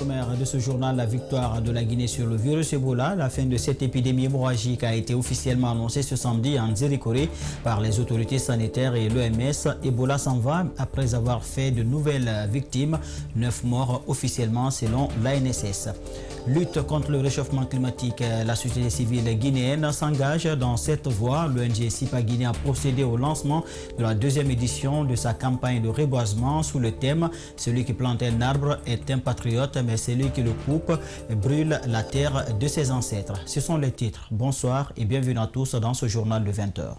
Sommaire de ce journal, la victoire de la Guinée sur le virus Ebola. La fin de cette épidémie hémorragique a été officiellement annoncée ce samedi en Zérékoré par les autorités sanitaires et l'OMS. Ebola s'en va après avoir fait de nouvelles victimes, 9 morts officiellement selon l'ANSS. Lutte contre le réchauffement climatique, la société civile guinéenne s'engage dans cette voie. L'ONG SIPA Guinée a procédé au lancement de la deuxième édition de sa campagne de reboisement sous le thème « Celui qui plante un arbre est un patriote, mais celui qui le coupe brûle la terre de ses ancêtres ». Ce sont les titres. Bonsoir et bienvenue à tous dans ce journal de 20h.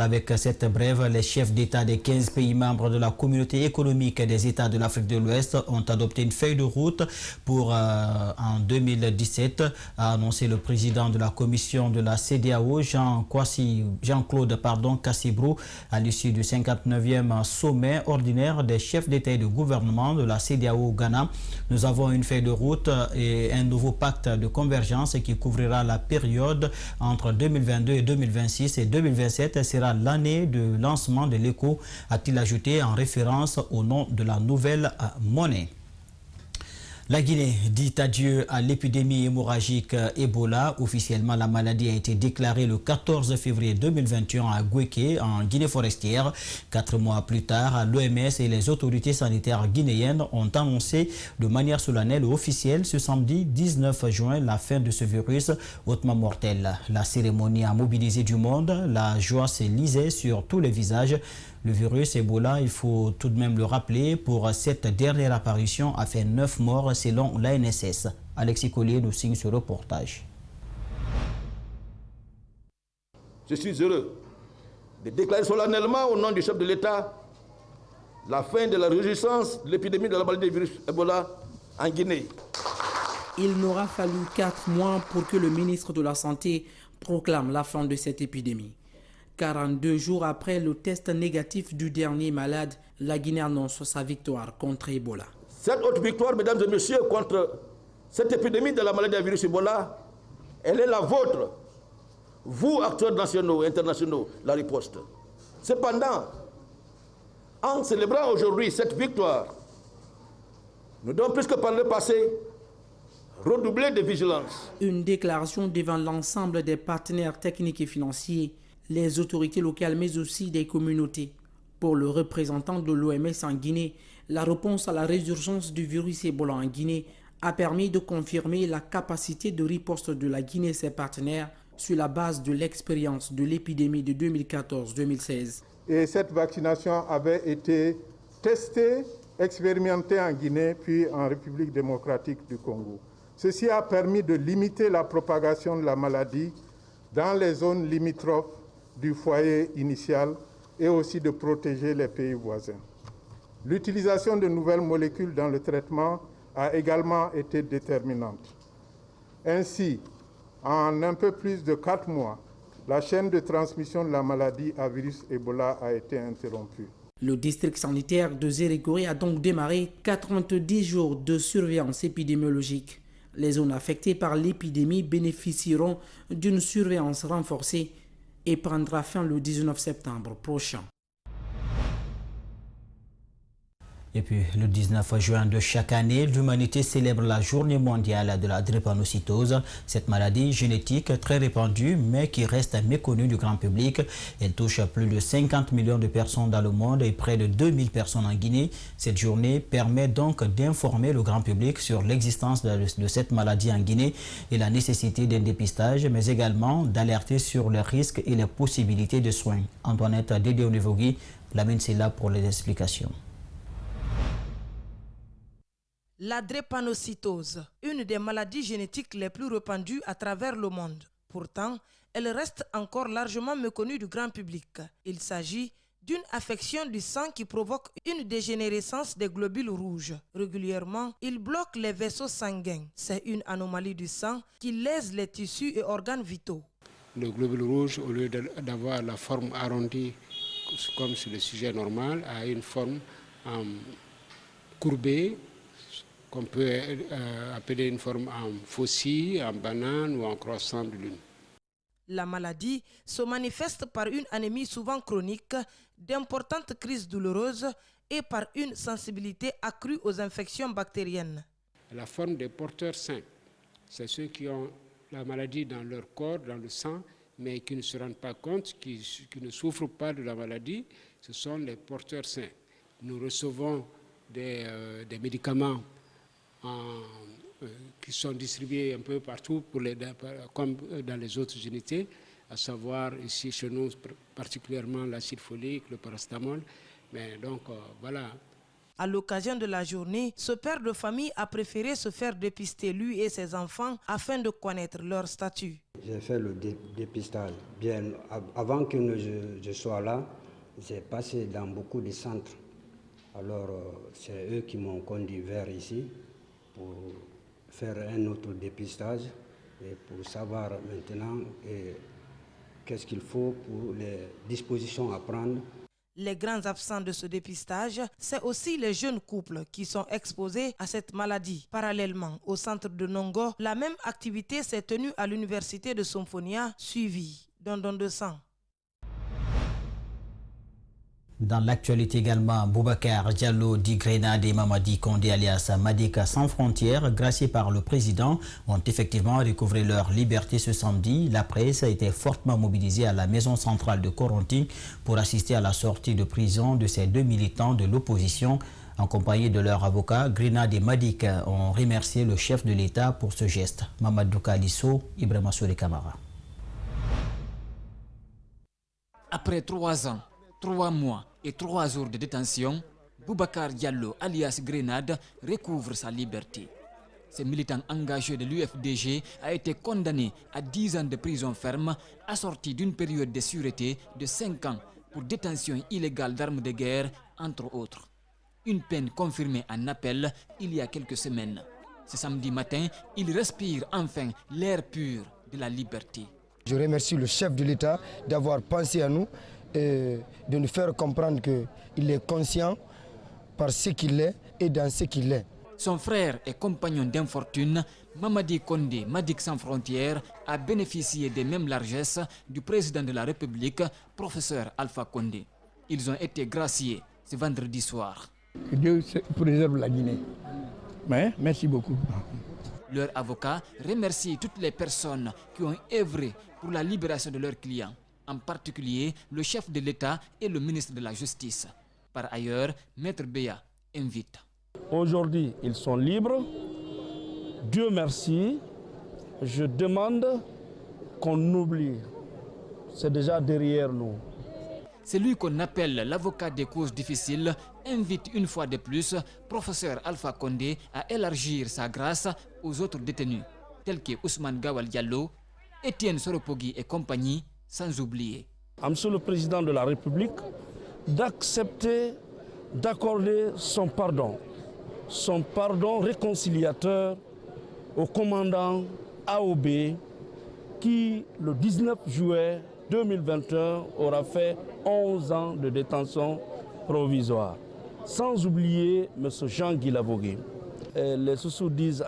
Avec cette brève, les chefs d'État des 15 pays membres de la communauté économique des États de l'Afrique de l'Ouest ont adopté une feuille de route pour en 2017, a annoncé le président de la commission de la CEDEAO, Jean-Claude Cassibrou, à l'issue du 59e sommet ordinaire des chefs d'État et de gouvernement de la CEDEAO au Ghana. Nous avons une feuille de route et un nouveau pacte de convergence qui couvrira la période entre 2022 et 2026 et 2027 sera l'année de lancement de l'éco, a-t-il ajouté en référence au nom de la nouvelle monnaie. La Guinée dit adieu à l'épidémie hémorragique Ebola. Officiellement, la maladie a été déclarée le 14 février 2021 à Gouéké, en Guinée forestière. 4 mois plus tard, l'OMS et les autorités sanitaires guinéennes ont annoncé de manière solennelle et officielle ce samedi 19 juin la fin de ce virus hautement mortel. La cérémonie a mobilisé du monde. La joie se lisait sur tous les visages. Le virus Ebola, il faut tout de même le rappeler, pour cette dernière apparition a fait 9 morts selon l'ANSS. Alexis Collier nous signe ce reportage. Je suis heureux de déclarer solennellement au nom du chef de l'État la fin de la résistance de l'épidémie de la maladie du virus Ebola en Guinée. Il n'aura fallu 4 mois pour que le ministre de la Santé proclame la fin de cette épidémie. 42 jours après le test négatif du dernier malade, la Guinée annonce sa victoire contre Ebola. Cette autre victoire, mesdames et messieurs, contre cette épidémie de la maladie du virus Ebola, elle est la vôtre, vous, acteurs nationaux et internationaux, la riposte. Cependant, en célébrant aujourd'hui cette victoire, nous devons plus que par le passé redoubler de vigilance. Une déclaration devant l'ensemble des partenaires techniques et financiers, les autorités locales mais aussi des communautés. Pour le représentant de l'OMS en Guinée, la réponse à la résurgence du virus Ebola en Guinée a permis de confirmer la capacité de riposte de la Guinée et ses partenaires sur la base de l'expérience de l'épidémie de 2014-2016. Et cette vaccination avait été testée, expérimentée en Guinée puis en République démocratique du Congo. Ceci a permis de limiter la propagation de la maladie dans les zones limitrophes du foyer initial et aussi de protéger les pays voisins. L'utilisation de nouvelles molécules dans le traitement a également été déterminante. Ainsi, en un peu plus de 4 mois, la chaîne de transmission de la maladie à virus Ebola a été interrompue. Le district sanitaire de Zérékoré a donc démarré 90 jours de surveillance épidémiologique. Les zones affectées par l'épidémie bénéficieront d'une surveillance renforcée et prendra fin le 19 septembre prochain. Et puis, le 19 juin de chaque année, l'humanité célèbre la journée mondiale de la drépanocytose. Cette maladie génétique très répandue, mais qui reste méconnue du grand public. Elle touche plus de 50 millions de personnes dans le monde et près de 2000 personnes en Guinée. Cette journée permet donc d'informer le grand public sur l'existence de cette maladie en Guinée et la nécessité d'un dépistage, mais également d'alerter sur les risques et les possibilités de soins. Antoinette Dédé-Onevogui, l'amène c'est là pour les explications. La drépanocytose, une des maladies génétiques les plus répandues à travers le monde. Pourtant, elle reste encore largement méconnue du grand public. Il s'agit d'une affection du sang qui provoque une dégénérescence des globules rouges. Régulièrement, il bloque les vaisseaux sanguins. C'est une anomalie du sang qui lèse les tissus et organes vitaux. Le globule rouge, au lieu d'avoir la forme arrondie comme sur le sujet normal, a une forme courbée, qu'on peut appeler une forme en faucille, en banane ou en croissant de lune. La maladie se manifeste par une anémie souvent chronique, d'importantes crises douloureuses et par une sensibilité accrue aux infections bactériennes. La forme des porteurs sains, c'est ceux qui ont la maladie dans leur corps, dans le sang, mais qui ne se rendent pas compte, qui ne souffrent pas de la maladie. Ce sont les porteurs sains. Nous recevons des médicaments qui sont distribués un peu partout, comme dans les autres unités, à savoir ici chez nous particulièrement l'acide folique, le paracétamol. Mais donc voilà. À l'occasion de la journée, ce père de famille a préféré se faire dépister lui et ses enfants afin de connaître leur statut. J'ai fait le dépistage. Bien avant que je sois là, j'ai passé dans beaucoup de centres. Alors c'est eux qui m'ont conduit vers ici pour faire un autre dépistage et pour savoir maintenant qu'est-ce qu'il faut pour les dispositions à prendre. Les grands absents de ce dépistage, c'est aussi les jeunes couples qui sont exposés à cette maladie. Parallèlement, au centre de Nongo, la même activité s'est tenue à l'université de Somfonia, suivie d'un don de sang. Dans l'actualité également, Boubacar Diallo dit Grenade et Mamadi Condé alias Madika sans frontières, graciés par le président, ont effectivement recouvré leur liberté ce samedi. La presse a été fortement mobilisée à la maison centrale de Coronti pour assister à la sortie de prison de ces deux militants de l'opposition. En compagnie de leur avocat, Grenade et Madika ont remercié le chef de l'État pour ce geste. Mamadou Kalisso, Ibrahima Souri Kamara. Après 3 ans, 3 mois et 3 jours de détention, Boubacar Diallo, alias Grenade, recouvre sa liberté. Ce militant engagé de l'UFDG a été condamné à 10 ans de prison ferme, assorti d'une période de sûreté de 5 ans pour détention illégale d'armes de guerre, entre autres. Une peine confirmée en appel il y a quelques semaines. Ce samedi matin, il respire enfin l'air pur de la liberté. Je remercie le chef de l'État d'avoir pensé à nous et de nous faire comprendre qu'il est conscient par ce qu'il est et dans ce qu'il est. Son frère et compagnon d'infortune, Mamadi Condé, Madik sans frontières, a bénéficié des mêmes largesses du président de la République, professeur Alpha Condé. Ils ont été graciés ce vendredi soir. Que Dieu préserve la Guinée. Mais merci beaucoup. Leur avocat remercie toutes les personnes qui ont œuvré pour la libération de leurs clients, en particulier le chef de l'État et le ministre de la Justice. Par ailleurs, Maître Béa invite. Aujourd'hui, ils sont libres. Dieu merci. Je demande qu'on oublie. C'est déjà derrière nous. Celui qu'on appelle l'avocat des causes difficiles invite une fois de plus professeur Alpha Condé à élargir sa grâce aux autres détenus, tels que Ousmane Gawal Diallo, Étienne Soropogui et compagnie, sans oublier. Monsieur le Président de la République, d'accepter, d'accorder son pardon réconciliateur au commandant AOB qui, le 19 juillet 2021, aura fait 11 ans de détention provisoire. Sans oublier M. Jean-Guy Lavogui. Les Soussous disent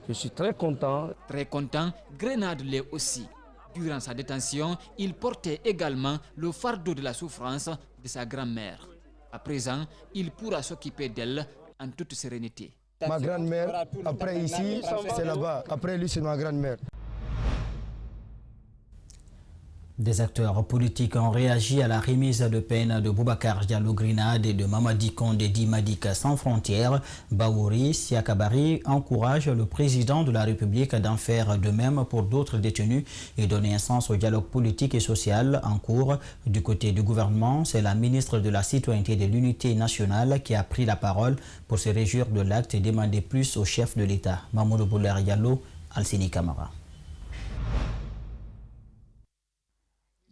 je suis très content. Très content, Grenade l'est aussi. Durant sa détention, il portait également le fardeau de la souffrance de sa grand-mère. À présent, il pourra s'occuper d'elle en toute sérénité. Ma grand-mère, après ici, c'est là-bas. Après lui, c'est ma grand-mère. Des acteurs politiques ont réagi à la remise de peine de Boubacar Diallo Grenade et de Mamadi Condé dit Madika sans frontières. Baouri Siakabari encourage le président de la République d'en faire de même pour d'autres détenus et donner un sens au dialogue politique et social en cours. Du côté du gouvernement, c'est la ministre de la Citoyenneté et de l'Unité nationale qui a pris la parole pour se réjouir de l'acte et demander plus au chef de l'État. Mamoudou Bouler Diallo, Alcini Camara.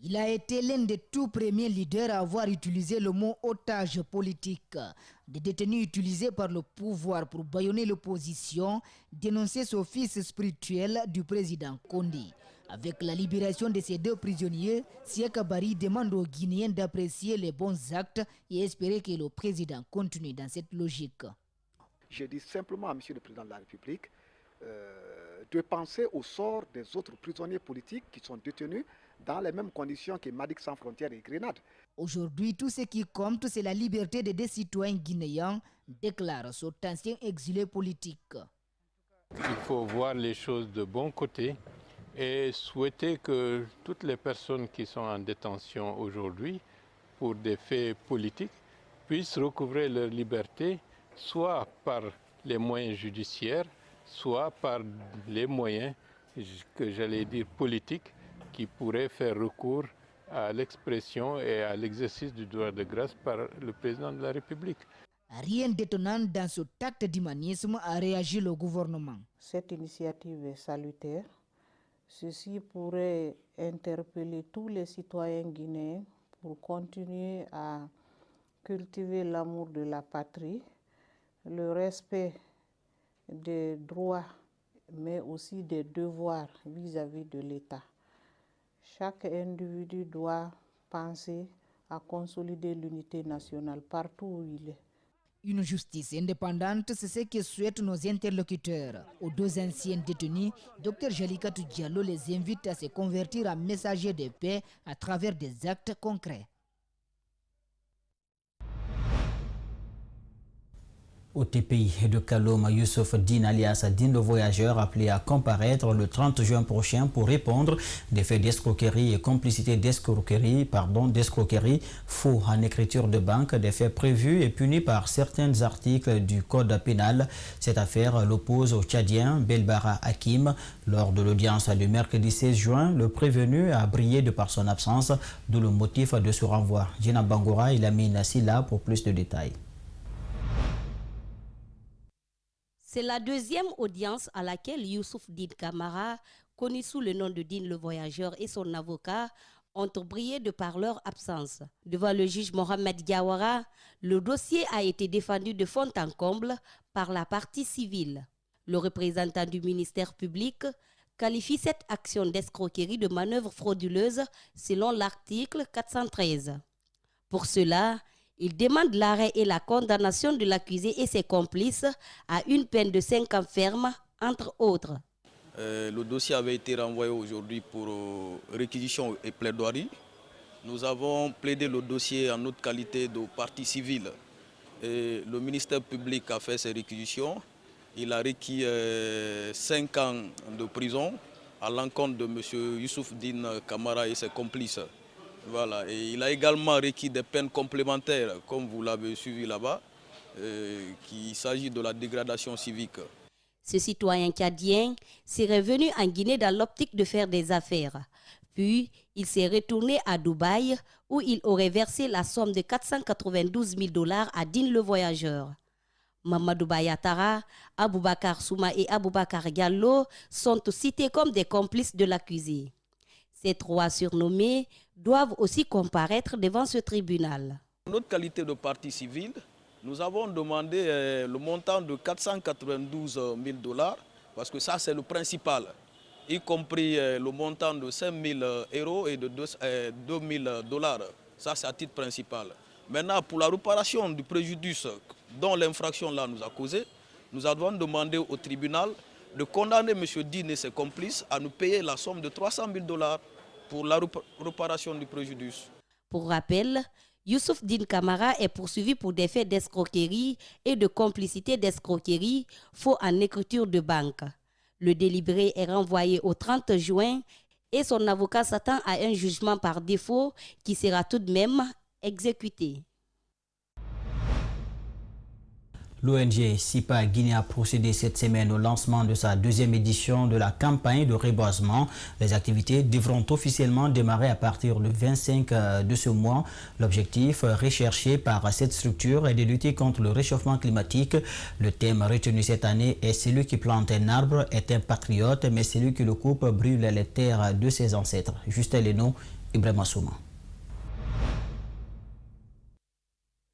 Il a été l'un des tout premiers leaders à avoir utilisé le mot otage politique. Des détenus utilisés par le pouvoir pour bâillonner l'opposition, dénoncer ce fils spirituel du président Condé. Avec la libération de ces deux prisonniers, Siakabari demande aux Guinéens d'apprécier les bons actes et espérer que le président continue dans cette logique. Je dis simplement à M. le Président de la République de penser au sort des autres prisonniers politiques qui sont détenus dans les mêmes conditions que Médecins Sans Frontières et Grenade. Aujourd'hui, tout ce qui compte, c'est la liberté des deux citoyens guinéens, déclare cet ancien exilé politique. Il faut voir les choses de bon côté et souhaiter que toutes les personnes qui sont en détention aujourd'hui pour des faits politiques puissent recouvrer leur liberté, soit par les moyens judiciaires, soit par les moyens que j'allais dire politiques qui pourraient faire recours à l'expression et à l'exercice du droit de grâce par le président de la République. Rien d'étonnant dans ce acte d'humanisme a réagi le gouvernement. Cette initiative est salutaire. Ceci pourrait interpeller tous les citoyens guinéens pour continuer à cultiver l'amour de la patrie, le respect des droits, mais aussi des devoirs vis-à-vis de l'État. Chaque individu doit penser à consolider l'unité nationale partout où il est. Une justice indépendante, c'est ce que souhaitent nos interlocuteurs. Aux deux anciens détenus, Dr Jalikatou Diallo les invite à se convertir en messagers de paix à travers des actes concrets. Au TPI de Kalom, Youssouf Din alias Din le voyageur appelé à comparaître le 30 juin prochain pour répondre des faits d'escroquerie et complicité d'escroquerie, faux en écriture de banque, des faits prévus et punis par certains articles du Code pénal. Cette affaire l'oppose au Tchadien Belbara Hakim. Lors de l'audience du mercredi 16 juin, le prévenu a brillé de par son absence, d'où le motif de ce renvoi. Gina Bangoura, il a mis Nassila pour plus de détails. C'est la deuxième audience à laquelle Youssouf Din Camara, connu sous le nom de Din le voyageur, et son avocat ont brillé de par leur absence. Devant le juge Mohamed Diawara, le dossier a été défendu de fond en comble par la partie civile. Le représentant du ministère public qualifie cette action d'escroquerie de manœuvre frauduleuse selon l'article 413. Pour cela, il demande l'arrêt et la condamnation de l'accusé et ses complices à une peine de 5 ans ferme, entre autres. Le dossier avait été renvoyé aujourd'hui pour réquisition et plaidoirie. Nous avons plaidé le dossier en notre qualité de partie civile. Et le ministère public a fait ses réquisitions. Il a requis 5 ans de prison à l'encontre de M. Youssouf Din Camara et ses complices. Voilà. Et il a également requis des peines complémentaires, comme vous l'avez suivi là-bas, qu'il s'agit de la dégradation civique. Ce citoyen tchadien serait venu en Guinée dans l'optique de faire des affaires. Puis, il s'est retourné à Dubaï, où il aurait versé la somme de 492 000 $ à Din le voyageur. Mamadou Bayatara, Aboubakar Souma et Aboubakar Diallo sont cités comme des complices de l'accusé. Ces trois surnommés doivent aussi comparaître devant ce tribunal. En notre qualité de partie civile, nous avons demandé le montant de 492 000 $, parce que ça c'est le principal, y compris le montant de 5 000 € et de 2 000 $. Ça c'est à titre principal. Maintenant, pour la réparation du préjudice dont l'infraction là nous a causé, nous avons demandé au tribunal de condamner M. Din et ses complices à nous payer la somme de 300 000 $ pour la réparation du préjudice. Pour rappel, Youssouf Din Camara est poursuivi pour des faits d'escroquerie et de complicité d'escroquerie faux en écriture de banque. Le délibéré est renvoyé au 30 juin et son avocat s'attend à un jugement par défaut qui sera tout de même exécuté. L'ONG SIPA Guinée a procédé cette semaine au lancement de sa deuxième édition de la campagne de reboisement. Les activités devront officiellement démarrer à partir du 25 de ce mois. L'objectif recherché par cette structure est de lutter contre le réchauffement climatique. Le thème retenu cette année est « Celui qui plante un arbre est un patriote, mais celui qui le coupe brûle les terres de ses ancêtres ». Justin Leno, Ibrahima Souma.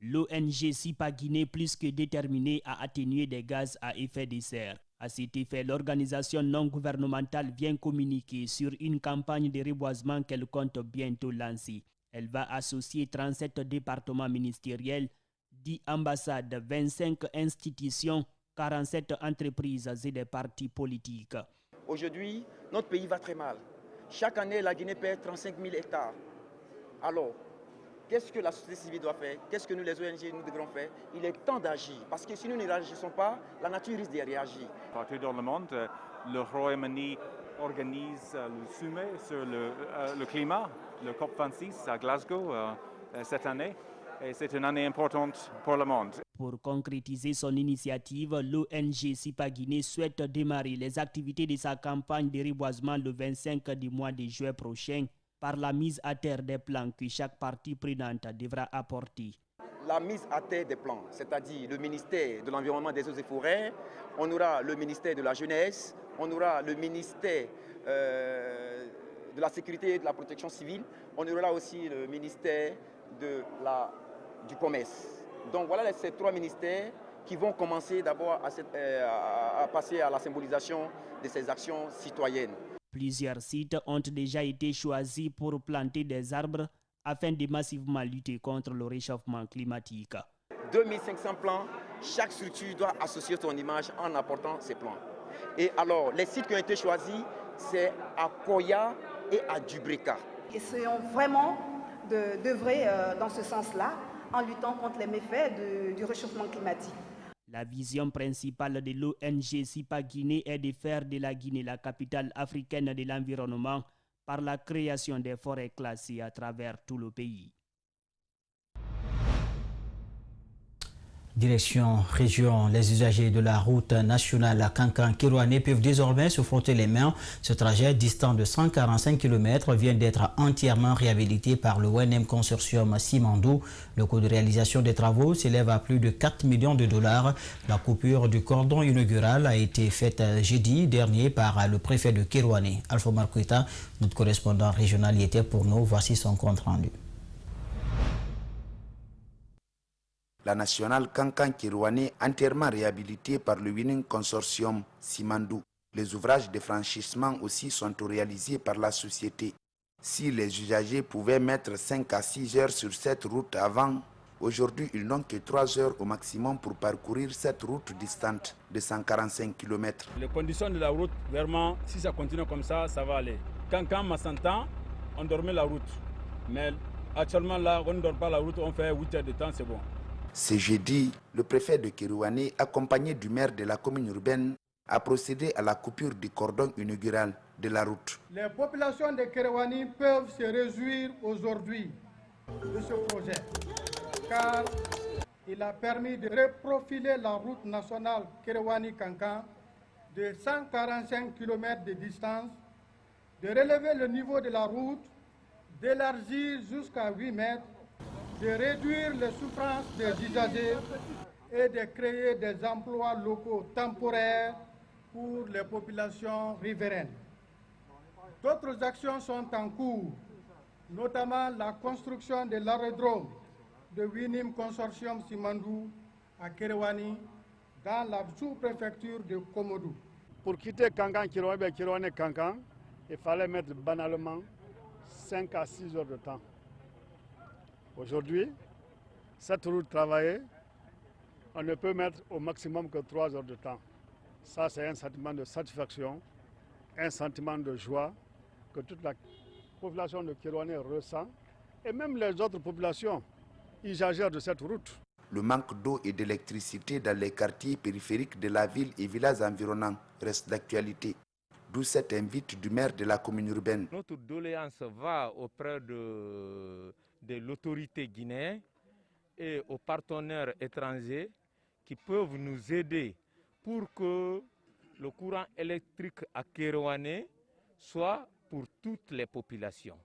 L'ONG SIPA Guinée plus que déterminée à atténuer des gaz à effet de serre. À cet effet, l'organisation non gouvernementale vient communiquer sur une campagne de reboisement qu'elle compte bientôt lancer. Elle va associer 37 départements ministériels, 10 ambassades, 25 institutions, 47 entreprises et des partis politiques. Aujourd'hui, notre pays va très mal. Chaque année, la Guinée perd 35 000 hectares. Alors, qu'est-ce que la société civile doit faire? Qu'est-ce que nous, les ONG, nous devrons faire? Il est temps d'agir, parce que si nous ne réagissons pas, la nature risque de réagir. Partout dans le monde, le Royaume-Uni organise le sommet sur le climat, le COP26 à Glasgow cette année. Et c'est une année importante pour le monde. Pour concrétiser son initiative, l'ONG SIPA Guinée souhaite démarrer les activités de sa campagne de reboisement le 25 du mois de juin prochain par la mise à terre des plans que chaque partie prenante devra apporter. La mise à terre des plans, c'est-à-dire le ministère de l'Environnement, des Eaux et Forêts, on aura le ministère de la Jeunesse, on aura le ministère de la Sécurité et de la Protection civile, on aura aussi le ministère du Commerce. Donc voilà ces trois ministères qui vont commencer d'abord à passer à la symbolisation de ces actions citoyennes. Plusieurs sites ont déjà été choisis pour planter des arbres afin de massivement lutter contre le réchauffement climatique. 2500 plans, chaque structure doit associer son image en apportant ses plans. Et alors, les sites qui ont été choisis, c'est à Koya et à Dubreka. Essayons vraiment d'œuvrer dans ce sens-là, en luttant contre les méfaits du réchauffement climatique. La vision principale de l'ONG SIPA Guinée est de faire de la Guinée la capitale africaine de l'environnement par la création des forêts classées à travers tout le pays. Direction région, les usagers de la route nationale à Kankan-Kirouané peuvent désormais se frotter les mains. Ce trajet distant de 145 km vient d'être entièrement réhabilité par le ONM Consortium Simandou. Le coût de réalisation des travaux s'élève à plus de 4 millions de dollars. La coupure du cordon inaugural a été faite jeudi dernier par le préfet de Kirouané. Alpha Marquita, notre correspondant régional, y était pour nous. Voici son compte rendu. La nationale Kankan-Kirouané entièrement réhabilitée par le Winning Consortium Simandou. Les ouvrages de franchissement aussi sont réalisés par la société. Si les usagers pouvaient mettre 5 à 6 heures sur cette route avant, aujourd'hui ils n'ont que 3 heures au maximum pour parcourir cette route distante de 145 km. Les conditions de la route, vraiment, si ça continue comme ça, ça va aller. Kankan-Massantan, on dormait la route. Mais actuellement là, on ne dort pas la route, on fait 8 heures de temps, c'est bon. Ce jeudi, le préfet de Kirouané, accompagné du maire de la commune urbaine, a procédé à la coupure du cordon inaugural de la route. Les populations de Kirouané peuvent se réjouir aujourd'hui de ce projet, car il a permis de reprofiler la route nationale Kirouané-Kankan de 145 km de distance, de relever le niveau de la route, d'élargir jusqu'à 8 mètres, de réduire les souffrances des usagers et de créer des emplois locaux temporaires pour les populations riveraines. D'autres actions sont en cours, notamment la construction de l'aérodrome de Winning Consortium Simandou à Kirouané, dans la sous-préfecture de Komodou. Pour quitter Kankan-Kirouané-Kankan, il fallait mettre banalement 5 à 6 heures de temps. Aujourd'hui, cette route travaillée, on ne peut mettre au maximum que 3 heures de temps. Ça, c'est un sentiment de satisfaction, un sentiment de joie que toute la population de Kirouané ressent, et même les autres populations usagères de cette route. Le manque d'eau et d'électricité dans les quartiers périphériques de la ville et villages environnants reste d'actualité. D'où cette invite du maire de la commune urbaine. Notre doléance va auprès de l'autorité guinéenne et aux partenaires étrangers qui peuvent nous aider pour que le courant électrique à Kirouané soit pour toutes les populations.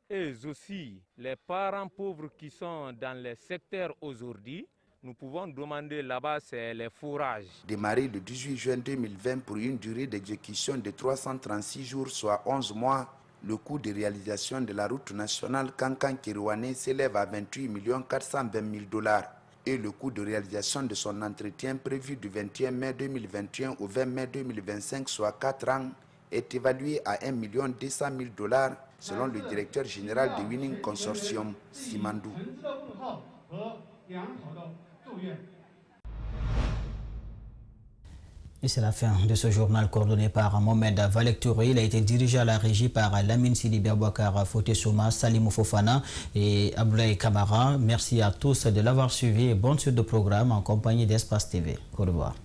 Et aussi les parents pauvres qui sont dans les secteurs aujourd'hui, nous pouvons demander là-bas, c'est les fourrages. Démarré le 18 juin 2020 pour une durée d'exécution de 336 jours, soit 11 mois, le coût de réalisation de la route nationale Kankan-Kirouané s'élève à 28 420 000 dollars et le coût de réalisation de son entretien prévu du 21 mai 2021 au 20 mai 2025, soit 4 ans, est évalué à 1 200 000 dollars selon le directeur général du Winning Consortium, Simandou. Et c'est la fin de ce journal coordonné par Mohamed Valektouri. Il a été dirigé à la régie par Lamine Sidi Boubacar Foté Souma, Salimou Fofana et Abdoulaye Kamara. Merci à tous de l'avoir suivi et bonne suite de programme en compagnie d'Espace TV. Au revoir.